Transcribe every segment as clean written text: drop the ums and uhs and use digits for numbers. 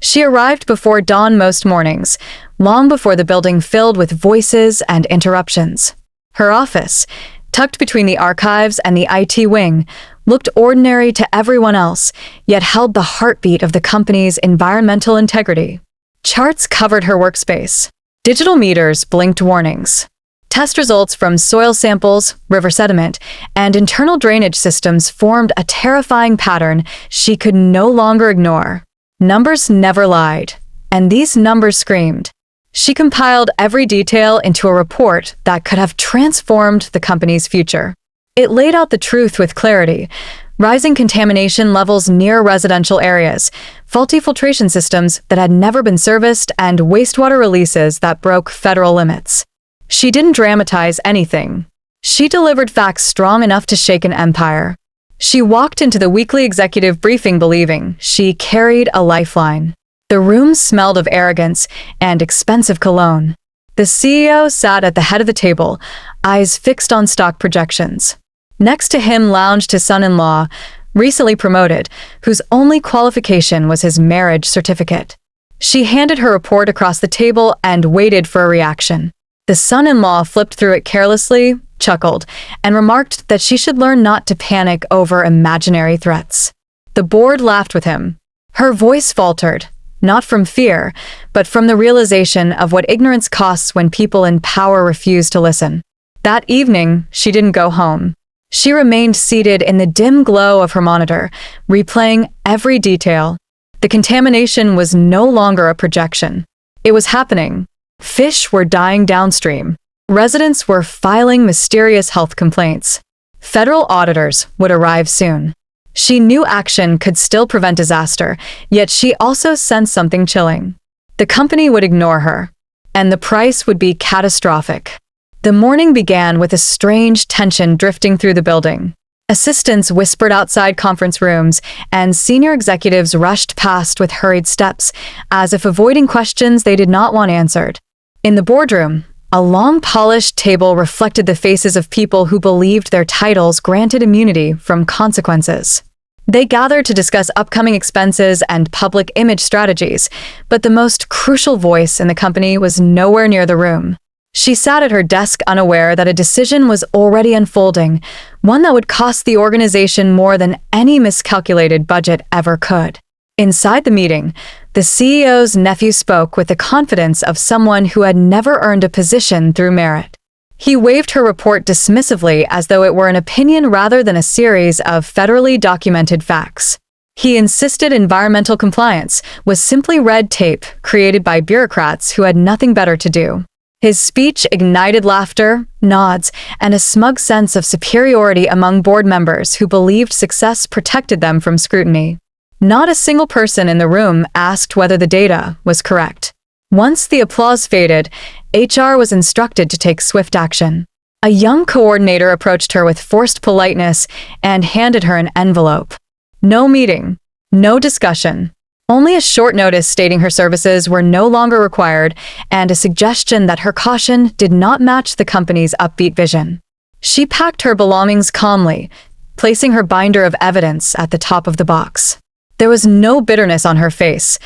She arrived before dawn most mornings, long before the building filled with voices and interruptions. Her office, tucked between the archives and the IT wing, looked ordinary to everyone else, yet held the heartbeat of the company's environmental integrity. Charts covered her workspace. Digital meters blinked warnings. Test results from soil samples, river sediment, and internal drainage systems formed a terrifying pattern she could no longer ignore. Numbers never lied, and these numbers screamed. She compiled every detail into a report that could have transformed the company's future. It laid out the truth with clarity: rising contamination levels near residential areas, faulty filtration systems that had never been serviced, and wastewater releases that broke federal limits. She didn't dramatize anything. She delivered facts strong enough to shake an empire. She walked into the weekly executive briefing believing she carried a lifeline. The room smelled of arrogance and expensive cologne. The CEO sat at the head of the table, eyes fixed on stock projections. Next to him lounged his son-in-law, recently promoted, whose only qualification was his marriage certificate. She handed her report across the table and waited for a reaction. The son-in-law flipped through it carelessly, chuckled, and remarked that she should learn not to panic over imaginary threats. The board laughed with him. Her voice faltered, not from fear, but from the realization of what ignorance costs when people in power refuse to listen. That evening, she didn't go home. She remained seated in the dim glow of her monitor, replaying every detail. The contamination was no longer a projection. It was happening. Fish were dying downstream. Residents were filing mysterious health complaints. Federal auditors would arrive soon. She knew action could still prevent disaster, yet she also sensed something chilling. The company would ignore her, and the price would be catastrophic. The morning began with a strange tension drifting through the building. Assistants whispered outside conference rooms, and senior executives rushed past with hurried steps, as if avoiding questions they did not want answered. In the boardroom, a long polished table reflected the faces of people who believed their titles granted immunity from consequences. They gathered to discuss upcoming expenses and public image strategies, but the most crucial voice in the company was nowhere near the room. She sat at her desk unaware that a decision was already unfolding, one that would cost the organization more than any miscalculated budget ever could. Inside the meeting, the CEO's nephew spoke with the confidence of someone who had never earned a position through merit. He waved her report dismissively as though it were an opinion rather than a series of federally documented facts. He insisted environmental compliance was simply red tape created by bureaucrats who had nothing better to do. His speech ignited laughter, nods, and a smug sense of superiority among board members who believed success protected them from scrutiny. Not a single person in the room asked whether the data was correct. Once the applause faded, HR was instructed to take swift action. A young coordinator approached her with forced politeness and handed her an envelope. No meeting, no discussion. Only a short notice stating her services were no longer required and a suggestion that her caution did not match the company's upbeat vision. She packed her belongings calmly, placing her binder of evidence at the top of the box. There was no bitterness on her face,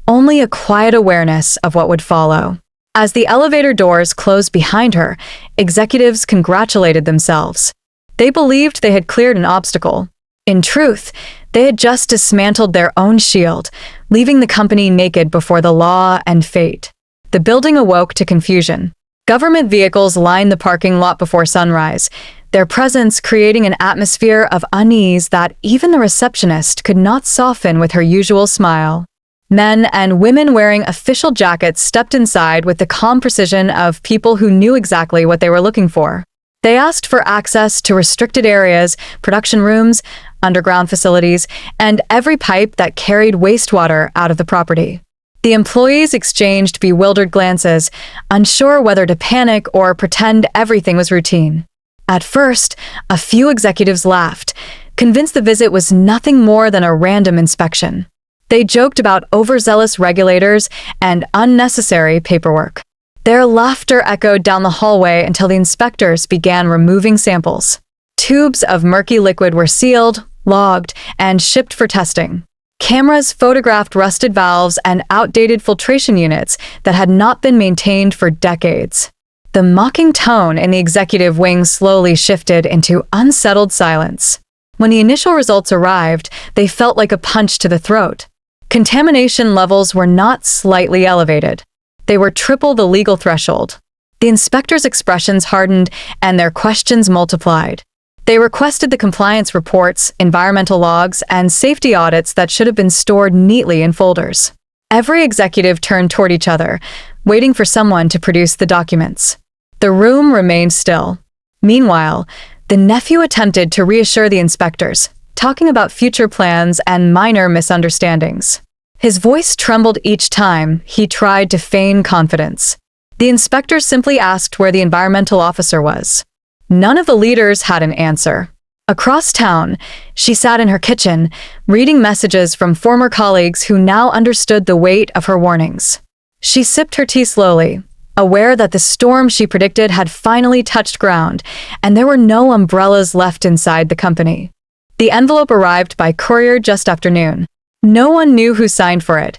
only a quiet awareness of what would follow. As the elevator doors closed behind her, executives congratulated themselves. They believed they had cleared an obstacle. In truth, they had just dismantled their own shield, leaving the company naked before the law and fate. The building awoke to confusion. Government vehicles lined the parking lot before sunrise, their presence creating an atmosphere of unease that even the receptionist could not soften with her usual smile. Men and women wearing official jackets stepped inside with the calm precision of people who knew exactly what they were looking for. They asked for access to restricted areas, production rooms, underground facilities, and every pipe that carried wastewater out of the property. The employees exchanged bewildered glances, unsure whether to panic or pretend everything was routine. At first, a few executives laughed, convinced the visit was nothing more than a random inspection. They joked about overzealous regulators and unnecessary paperwork. Their laughter echoed down the hallway until the inspectors began removing samples. Tubes of murky liquid were sealed, logged, and shipped for testing. Cameras photographed rusted valves and outdated filtration units that had not been maintained for decades. The mocking tone in the executive wing slowly shifted into unsettled silence. When the initial results arrived, they felt like a punch to the throat. Contamination levels were not slightly elevated. They were triple the legal threshold. The inspectors' expressions hardened and their questions multiplied. They requested the compliance reports, environmental logs, and safety audits that should have been stored neatly in folders. Every executive turned toward each other, waiting for someone to produce the documents. The room remained still. Meanwhile, the nephew attempted to reassure the inspectors, talking about future plans and minor misunderstandings. His voice trembled each time he tried to feign confidence. The inspectors simply asked where the environmental officer was. None of the leaders had an answer. Across town, she sat in her kitchen, reading messages from former colleagues who now understood the weight of her warnings. She sipped her tea slowly, aware that the storm she predicted had finally touched ground, and there were no umbrellas left inside the company. The envelope arrived by courier just after noon. No one knew who signed for it.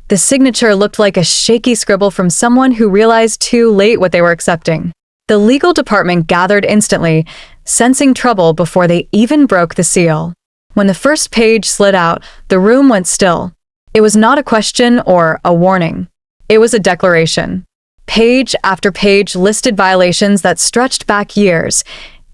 The signature looked like a shaky scribble from someone who realized too late what they were accepting. The legal department gathered instantly, sensing trouble before they even broke the seal. When the first page slid out, the room went still. It was not a question or a warning. It was a declaration. Page after page listed violations that stretched back years,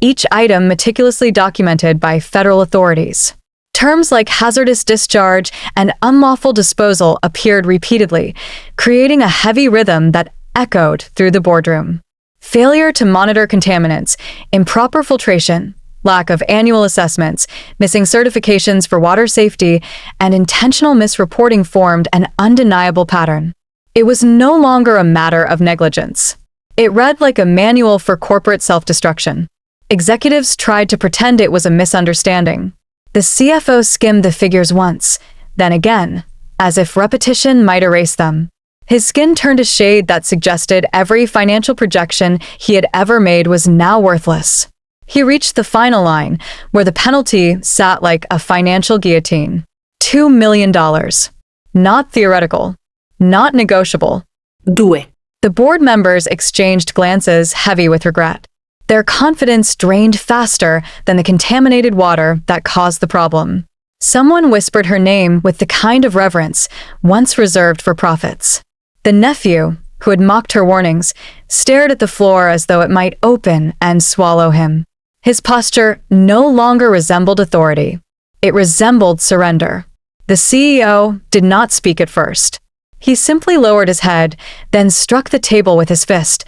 each item meticulously documented by federal authorities. Terms like hazardous discharge and unlawful disposal appeared repeatedly, creating a heavy rhythm that echoed through the boardroom. Failure to monitor contaminants, improper filtration, lack of annual assessments, missing certifications for water safety, and intentional misreporting formed an undeniable pattern. It was no longer a matter of negligence. It read like a manual for corporate self-destruction. Executives tried to pretend it was a misunderstanding. The CFO skimmed the figures once, then again, as if repetition might erase them. His skin turned a shade that suggested every financial projection he had ever made was now worthless. He reached the final line, where the penalty sat like a financial guillotine. $2 million. Not theoretical. Not negotiable. Due. The board members exchanged glances heavy with regret. Their confidence drained faster than the contaminated water that caused the problem. Someone whispered her name with the kind of reverence once reserved for prophets. The nephew, who had mocked her warnings, stared at the floor as though it might open and swallow him. His posture no longer resembled authority. It resembled surrender. The CEO did not speak at first. He simply lowered his head, then struck the table with his fist,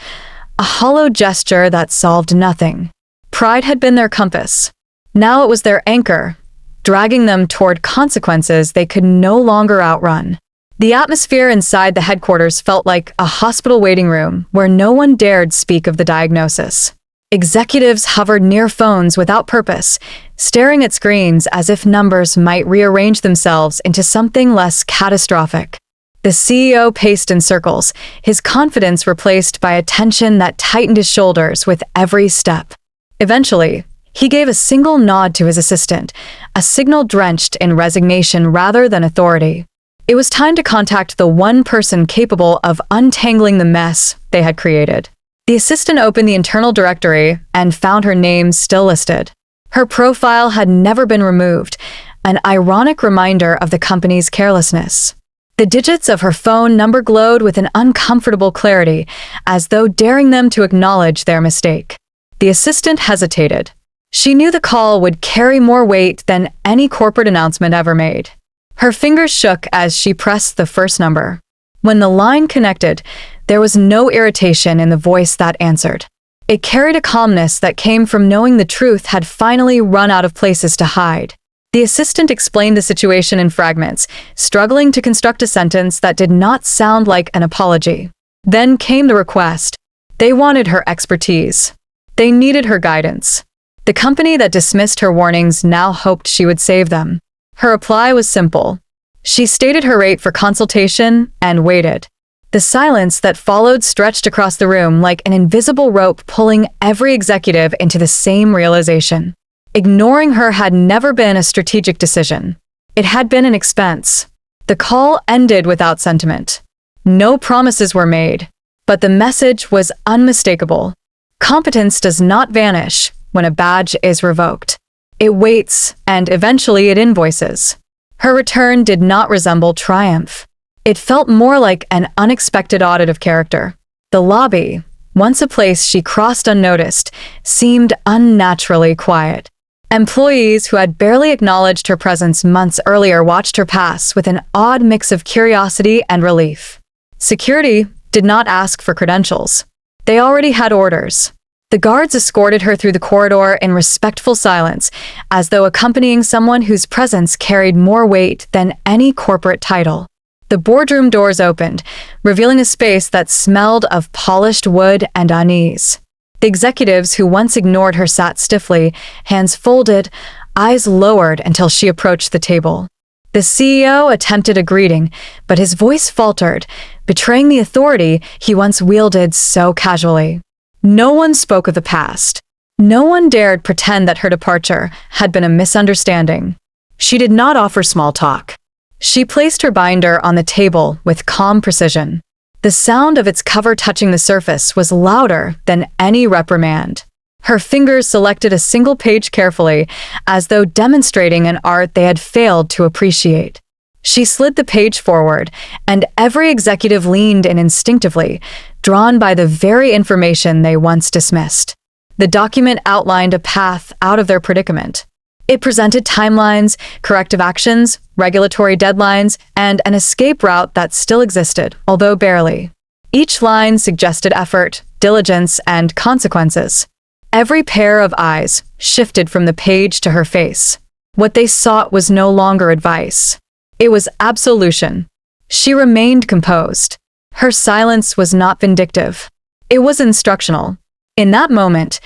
a hollow gesture that solved nothing. Pride had been their compass. Now it was their anchor, dragging them toward consequences they could no longer outrun. The atmosphere inside the headquarters felt like a hospital waiting room where no one dared speak of the diagnosis. Executives hovered near phones without purpose, staring at screens as if numbers might rearrange themselves into something less catastrophic. The CEO paced in circles, his confidence replaced by a tension that tightened his shoulders with every step. Eventually, he gave a single nod to his assistant, a signal drenched in resignation rather than authority. It was time to contact the one person capable of untangling the mess they had created. The assistant opened the internal directory and found her name still listed. Her profile had never been removed, an ironic reminder of the company's carelessness. The digits of her phone number glowed with an uncomfortable clarity, as though daring them to acknowledge their mistake. The assistant hesitated. She knew the call would carry more weight than any corporate announcement ever made. Her fingers shook as she pressed the first number. When the line connected, there was no irritation in the voice that answered. It carried a calmness that came from knowing the truth had finally run out of places to hide. The assistant explained the situation in fragments, struggling to construct a sentence that did not sound like an apology. Then came the request. They wanted her expertise. They needed her guidance. The company that dismissed her warnings now hoped she would save them. Her reply was simple. She stated her rate for consultation and waited. The silence that followed stretched across the room like an invisible rope pulling every executive into the same realization. Ignoring her had never been a strategic decision. It had been an expense. The call ended without sentiment. No promises were made, but the message was unmistakable. Competence does not vanish when a badge is revoked. It waits, and eventually it invoices. Her return did not resemble triumph. It felt more like an unexpected audit of character. The lobby, once a place she crossed unnoticed, seemed unnaturally quiet. Employees who had barely acknowledged her presence months earlier watched her pass with an odd mix of curiosity and relief. Security did not ask for credentials. They already had orders. The guards escorted her through the corridor in respectful silence, as though accompanying someone whose presence carried more weight than any corporate title. The boardroom doors opened, revealing a space that smelled of polished wood and unease. The executives who once ignored her sat stiffly, hands folded, eyes lowered until she approached the table. The CEO attempted a greeting, but his voice faltered, betraying the authority he once wielded so casually. No one spoke of the past. No one dared pretend that her departure had been a misunderstanding. She did not offer small talk. She placed her binder on the table with calm precision. The sound of its cover touching the surface was louder than any reprimand. Her fingers selected a single page carefully, as though demonstrating an art they had failed to appreciate. She slid the page forward, and every executive leaned in instinctively, drawn by the very information they once dismissed. The document outlined a path out of their predicament. It presented timelines, corrective actions, regulatory deadlines, and an escape route that still existed, although barely. Each line suggested effort, diligence, and consequences. Every pair of eyes shifted from the page to her face. What they sought was no longer advice. It was absolution. She remained composed. Her silence was not vindictive. It was instructional. In that moment,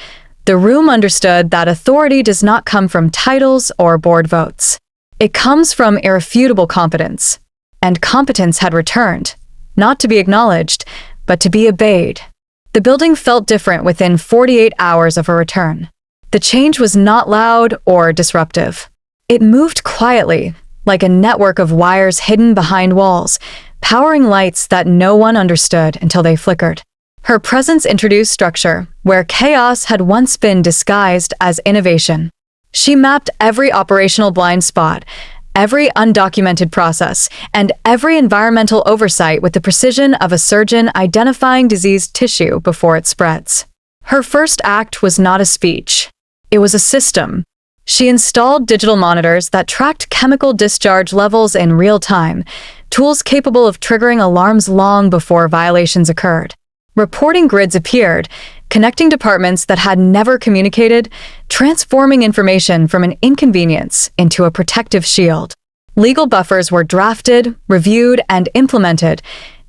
the room understood that authority does not come from titles or board votes. It comes from irrefutable competence. And competence had returned, not to be acknowledged, but to be obeyed. The building felt different within 48 hours of her return. The change was not loud or disruptive. It moved quietly, like a network of wires hidden behind walls, powering lights that no one understood until they flickered. Her presence introduced structure, where chaos had once been disguised as innovation. She mapped every operational blind spot, every undocumented process, and every environmental oversight with the precision of a surgeon identifying diseased tissue before it spreads. Her first act was not a speech. It was a system. She installed digital monitors that tracked chemical discharge levels in real time, tools capable of triggering alarms long before violations occurred. Reporting grids appeared, connecting departments that had never communicated, transforming information from an inconvenience into a protective shield. Legal buffers were drafted, reviewed, and implemented,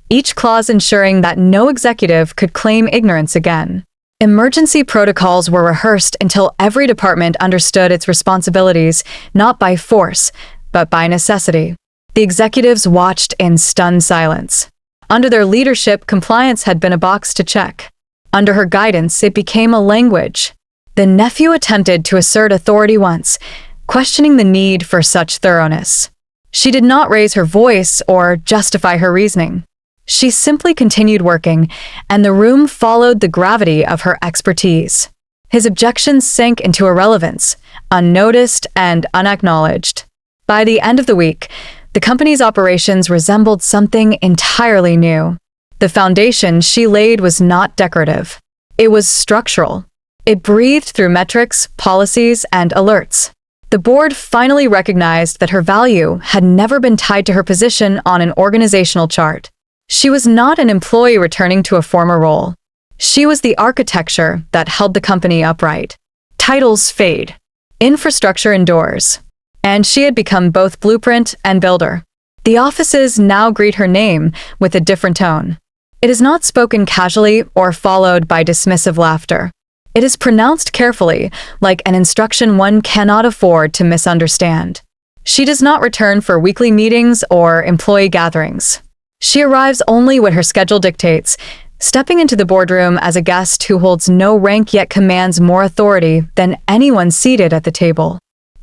each clause ensuring that no executive could claim ignorance again. Emergency protocols were rehearsed until every department understood its responsibilities, not by force, but by necessity. The executives watched in stunned silence. Under their leadership, compliance had been a box to check. Under her guidance, it became a language. The nephew attempted to assert authority once, questioning the need for such thoroughness. She did not raise her voice or justify her reasoning. She simply continued working, and the room followed the gravity of her expertise. His objections sank into irrelevance, unnoticed and unacknowledged. By the end of the week, the company's operations resembled something entirely new. The foundation she laid was not decorative. It was structural. It breathed through metrics, policies, and alerts. The board finally recognized that her value had never been tied to her position on an organizational chart. She was not an employee returning to a former role. She was the architecture that held the company upright. Titles fade. Infrastructure endures. And she had become both blueprint and builder. The offices now greet her name with a different tone. It is not spoken casually or followed by dismissive laughter. It is pronounced carefully, like an instruction one cannot afford to misunderstand. She does not return for weekly meetings or employee gatherings. She arrives only when her schedule dictates, stepping into the boardroom as a guest who holds no rank yet commands more authority than anyone seated at the table.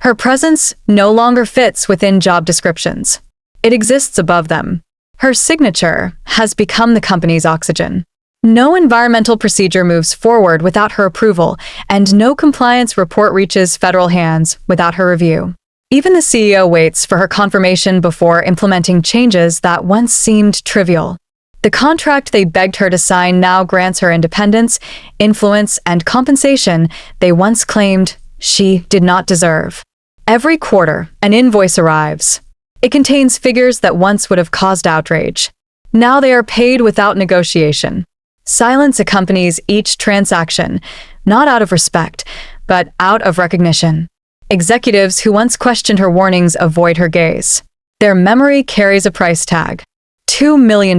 Her presence no longer fits within job descriptions. It exists above them. Her signature has become the company's oxygen. No environmental procedure moves forward without her approval, and no compliance report reaches federal hands without her review. Even the CEO waits for her confirmation before implementing changes that once seemed trivial. The contract they begged her to sign now grants her independence, influence, and compensation they once claimed she did not deserve. Every quarter, an invoice arrives. It contains figures that once would have caused outrage. Now they are paid without negotiation. Silence accompanies each transaction, not out of respect, but out of recognition. Executives who once questioned her warnings avoid her gaze. Their memory carries a price tag: $2 million.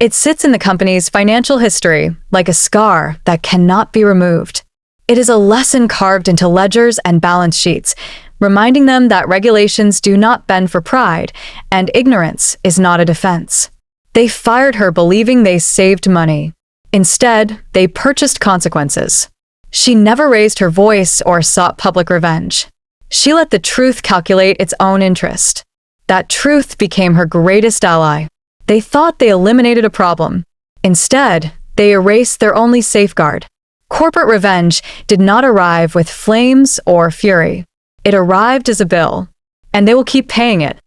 It sits in the company's financial history like a scar that cannot be removed. It is a lesson carved into ledgers and balance sheets, reminding them that regulations do not bend for pride, and ignorance is not a defense. They fired her believing they saved money. Instead, they purchased consequences. She never raised her voice or sought public revenge. She let the truth calculate its own interest. That truth became her greatest ally. They thought they eliminated a problem. Instead, they erased their only safeguard. Corporate revenge did not arrive with flames or fury. It arrived as a bill, and they will keep paying it